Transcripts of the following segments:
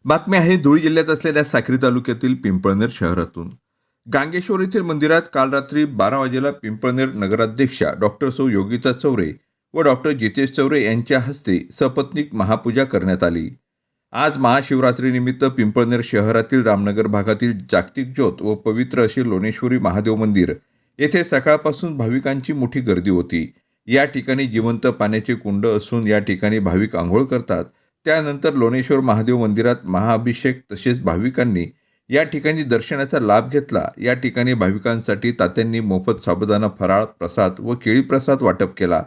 बातमी आहे धुळे जिल्ह्यात असलेल्या साक्री तालुक्यातील पिंपळनेर शहरातून. गांगेश्वर येथील मंदिरात काल रात्री 12 वाजेला पिंपळनेर नगराध्यक्षा डॉक्टर सौ योगिता चौरे व डॉक्टर जितेश चौरे यांच्या हस्ते सपत्नीक महापूजा करण्यात आली. आज महाशिवरात्रीनिमित्त पिंपळनेर शहरातील रामनगर भागातील जागतिक ज्योत व पवित्र असे लोणेश्वरी महादेव मंदिर येथे सकाळपासून भाविकांची मोठी गर्दी होती. या ठिकाणी जिवंत पाण्याचे कुंड असून या ठिकाणी भाविक आंघोळ करतात. त्यानंतर लोणेश्वर महादेव मंदिरात महाअभिषेक तसेच भाविकांनी या ठिकाणी दर्शनाचा लाभ घेतला. या ठिकाणी भाविकांसाठी तात्यांनी मोफत साबुदाणा फराळ प्रसाद व केळी प्रसाद वाटप केला.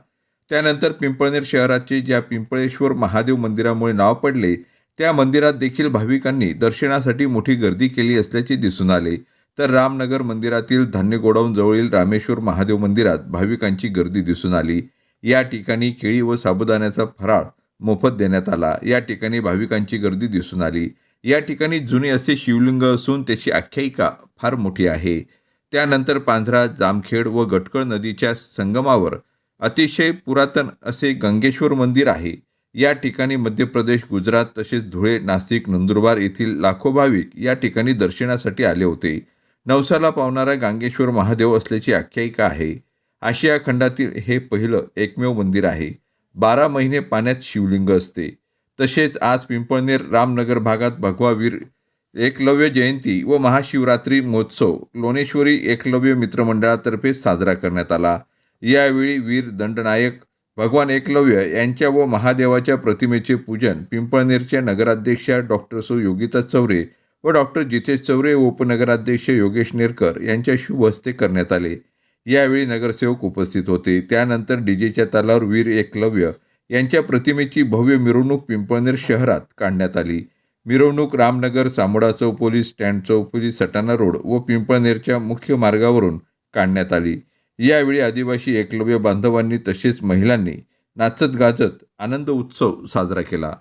त्यानंतर पिंपळनेर शहराचे ज्या पिंपळेश्वर महादेव मंदिरामुळे नाव पडले त्या मंदिरात देखील भाविकांनी दर्शनासाठी मोठी गर्दी केली असल्याचे दिसून आले. तर रामनगर मंदिरातील धान्य गोडाऊन जवळील रामेश्वर महादेव मंदिरात भाविकांची गर्दी दिसून आली. या ठिकाणी केळी व साबुदाण्याचा फराळ मोफत देण्यात आला. या ठिकाणी भाविकांची गर्दी दिसून आली. या ठिकाणी जुने असे शिवलिंग असून त्याची आख्यायिका फार मोठी आहे. त्यानंतर पांझरा, जामखेड व गटकळ नदीच्या संगमावर अतिशय पुरातन असे गंगेश्वर मंदिर आहे. या ठिकाणी मध्य प्रदेश, गुजरात तसेच धुळे, नाशिक, नंदुरबार येथील लाखो भाविक या ठिकाणी दर्शनासाठी आले होते. नवसाला पावणारा गांगेश्वर महादेव असल्याची आख्यायिका आहे. आशिया खंडातील हे पहिलं एकमेव मंदिर आहे. 12 महिने पाण्यात शिवलिंग असते. तसेच आज पिंपळनेर रामनगर भागात भगवा वीर एकलव्य जयंती व महाशिवरात्री महोत्सव लोणेश्वरी एकलव्य मित्रमंडळातर्फे साजरा करण्यात आला. यावेळी वीर दंडनायक भगवान एकलव्य यांच्या व महादेवाच्या प्रतिमेचे पूजन पिंपळनेरच्या नगराध्यक्षा डॉक्टर सौ योगिता चौरे व डॉक्टर जितेश चौरे व उपनगराध्यक्ष योगेश नेरकर यांच्या शुभ हस्ते करण्यात आले. यावेळी नगरसेवक उपस्थित होते. त्यानंतर डीजेच्या तालावर वीर एकलव्य यांच्या प्रतिमेची भव्य मिरवणूक पिंपळनेर शहरात काढण्यात आली. मिरवणूक रामनगर, सामोडा चौक, पोलीस स्टँड चौक, पोलीस सटाणा रोड व पिंपळनेरच्या मुख्य मार्गावरून काढण्यात आली. यावेळी आदिवासी एकलव्य बांधवांनी तसेच महिलांनी नाचत गाजत आनंद उत्सव साजरा केला.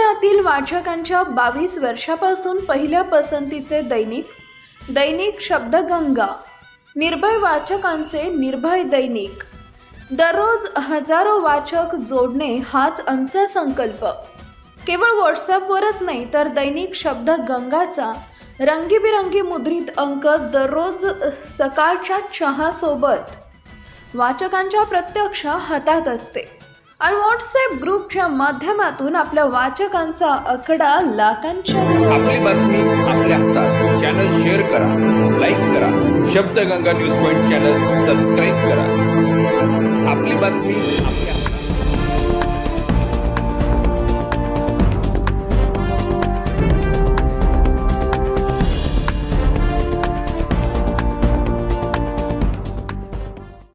कोकणातील वाचकांच्या 22 वर्षापासून पहिल्या पसंतीचे दैनिक शब्दगंगा, निर्भय वाचकांचे निर्भय दैनिक, दररोज हजारो वाचक जोडणे हाच आमचा संकल्प. केवळ व्हॉट्सॲपवरच नाही तर दैनिक शब्दगंगाचा रंगीबिरंगी मुद्रित अंक दररोज सकाळच्या चहासोबत वाचकांच्या प्रत्यक्ष हातात असते आणि व्हॉट्सॲप ग्रुपच्या माध्यमातून आपल्या वाचकांचा आकडा लाखांच्या. आपली बातमी आपल्या हातात. चॅनल शेअर करा, लाईक करा. Shabdganga news point channel subscribe करा. आपली बातमी आपल्या